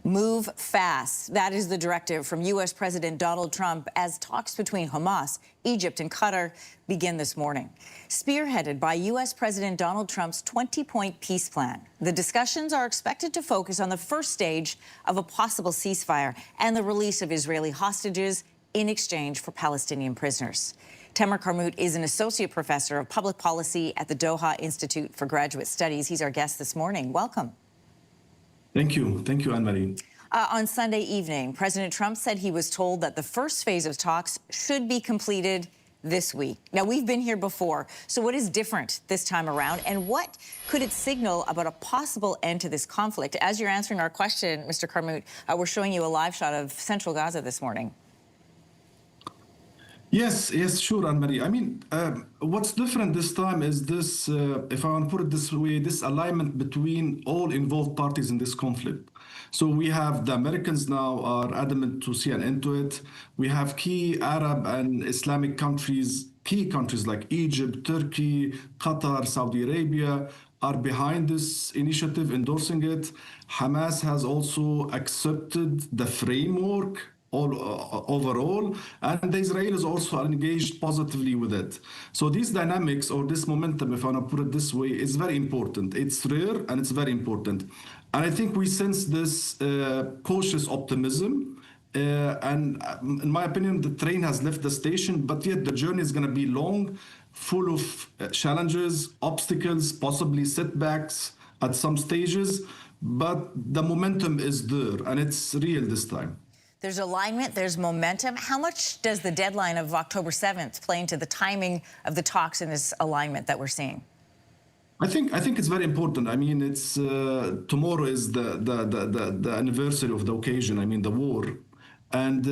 Move fast. That is the directive from U.S. President Donald Trump as talks between Hamas, Egypt, and Qatar begin this morning. Spearheaded by U.S. President Donald Trump's 20-point peace plan, the discussions are expected to focus on the first stage of a possible ceasefire and the release of Israeli hostages in exchange for Palestinian prisoners. Tamer Karmout is an associate professor of public policy at the Doha Institute for Graduate Studies. He's our guest this morning. Welcome. Thank you. Thank you, Anne-Marie. On Sunday evening, President Trump said he was told that the first phase of talks should be completed this week. Now, we've been here before, so what is different this time around, and what could it signal about a possible end to this conflict? As you're answering our question, Mr. Karmout, we're showing you a live shot of central Gaza this morning. Yes, sure, Anne-Marie. I mean, what's different this time is this, if I want to put it this way, this alignment between all involved parties in this conflict. So we have the Americans now are adamant to see an end to it. We have key Arab and Islamic countries, key countries like Egypt, Turkey, Qatar, Saudi Arabia are behind this initiative, endorsing it. Hamas has also accepted the framework overall, and the Israelis also are engaged positively with it. So these dynamics, or this momentum, if I want to put it this way, is very important. It's rare and it's very important. And I think we sense this cautious optimism. And in my opinion, the train has left the station, but yet the journey is going to be long, full of challenges, obstacles, possibly setbacks at some stages. But the momentum is there, and it's real this time. There's alignment, there's momentum. How much does the deadline of October 7th play into the timing of the talks in this alignment that we're seeing? I think it's very important. I mean, it's tomorrow is the anniversary of the occasion. I mean, the war, and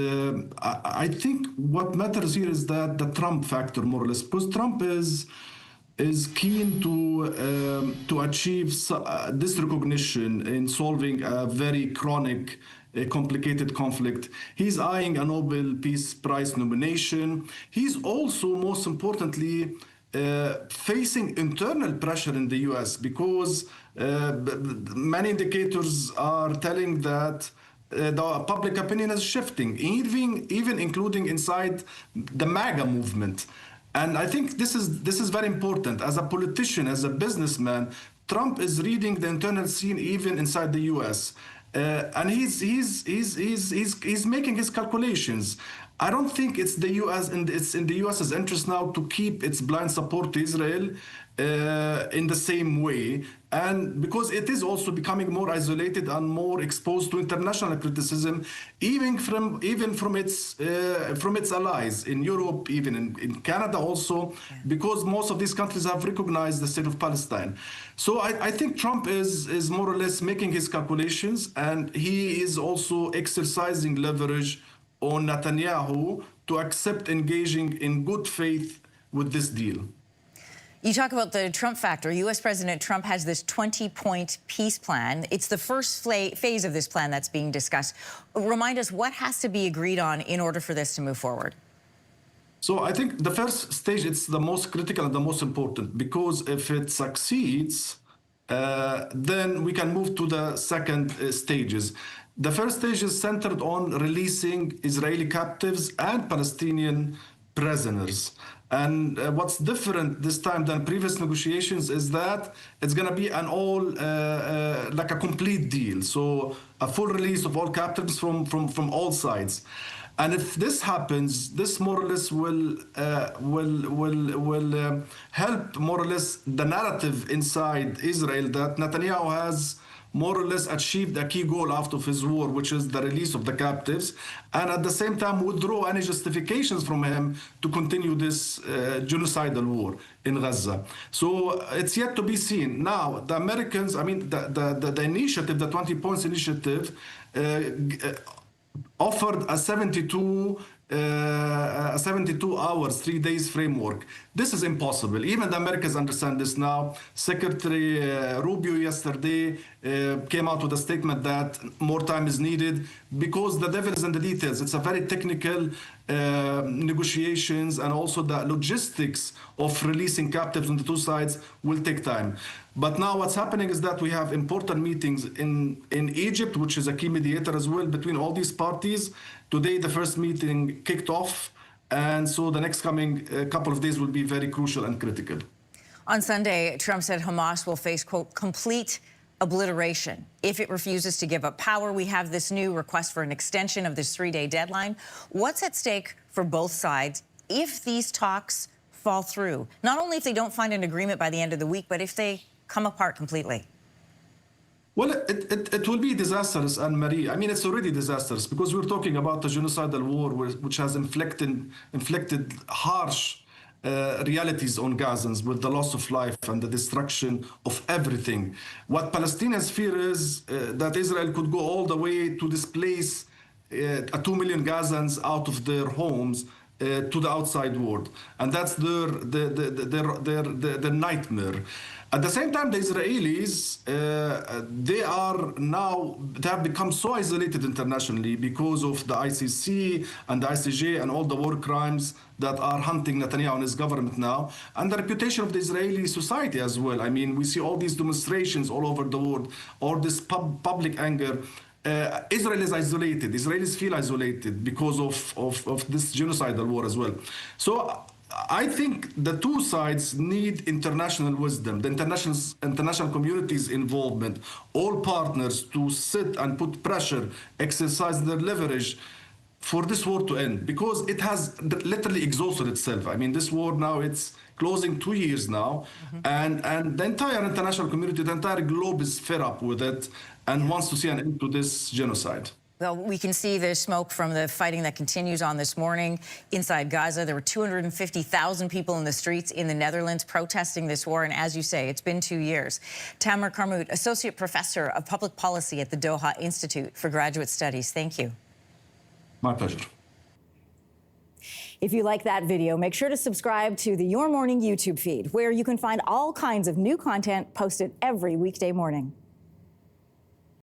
I think what matters here is that the Trump factor, more or less, because Trump is keen to achieve this recognition in solving a very chronic, a complicated conflict. He's eyeing a Nobel Peace Prize nomination. He's also, most importantly, facing internal pressure in the U.S. because many indicators are telling that the public opinion is shifting, even including inside the MAGA movement. And I think this is very important. As a politician, as a businessman, Trump is reading the internal scene even inside the U.S. And he's making his calculations. I don't think it's the U.S. and it's in the U.S.'s interest now to keep its blind support to Israel in the same way, and because it is also becoming more isolated and more exposed to international criticism, even from its allies in Europe, even in Canada also, because most of these countries have recognized the state of Palestine. So I think Trump is more or less making his calculations, and he is also exercising leverage on Netanyahu to accept engaging in good faith with this deal. You talk about the Trump factor. U.S. President Trump has this 20-point peace plan. It's the first phase of this plan that's being discussed. Remind us what has to be agreed on in order for this to move forward. So I think the first stage, it's the most critical and the most important, because if it succeeds, then we can move to the second stages. The first stage is centered on releasing Israeli captives and Palestinian prisoners. And what's different this time than previous negotiations is that it's going to be an like a complete deal. So a full release of all captives from all sides. And if this happens, this more or less will help more or less the narrative inside Israel that Netanyahu has more or less achieved a key goal out of his war, which is the release of the captives, and at the same time withdraw any justifications from him to continue this genocidal war in Gaza. So it's yet to be seen. Now, the Americans, I mean, the initiative, the 20 points initiative, offered a 72 hours, 3 days framework. This is impossible. Even the Americans understand this now. Secretary Rubio yesterday came out with a statement that more time is needed because the devil is in the details. It's a very technical negotiations, and also the logistics of releasing captives on the two sides will take time. But now what's happening is that we have important meetings in Egypt, which is a key mediator as well between all these parties. Today, the first meeting kicked off. And so the next coming couple of days will be very crucial and critical. On Sunday, Trump said Hamas will face, quote, complete obliteration if it refuses to give up power. We have this new request for an extension of this 3-day deadline. What's at stake for both sides if these talks fall through? Not only if they don't find an agreement by the end of the week, but if they come apart completely. Well, it will be disastrous, Anne-Marie. I mean, it's already disastrous because we're talking about a genocidal war which has inflicted harsh realities on Gazans with the loss of life and the destruction of everything. What Palestinians fear is that Israel could go all the way to displace 2 million Gazans out of their homes to the outside world, and that's their nightmare. At the same time, the Israelis, they have become so isolated internationally because of the ICC and the ICJ and all the war crimes that are hunting Netanyahu and his government now, and the reputation of the Israeli society as well. I mean, we see all these demonstrations all over the world, all this public anger. Israel is isolated. Israelis feel isolated because of this genocidal war as well. So I think the two sides need international wisdom, the international community's involvement, all partners to sit and put pressure, exercise their leverage for this war to end, because it has literally exhausted itself. I mean, this war now, it's closing 2 years now, and the entire international community, the entire globe is fed up with it and wants to see an end to this genocide. Well, we can see the smoke from the fighting that continues on this morning inside Gaza. There were 250,000 people in the streets in the Netherlands protesting this war. And as you say, it's been 2 years. Tamer Karmout, Associate Professor of Public Policy at the Doha Institute for Graduate Studies. Thank you. My pleasure. If you like that video, make sure to subscribe to the Your Morning YouTube feed, where you can find all kinds of new content posted every weekday morning.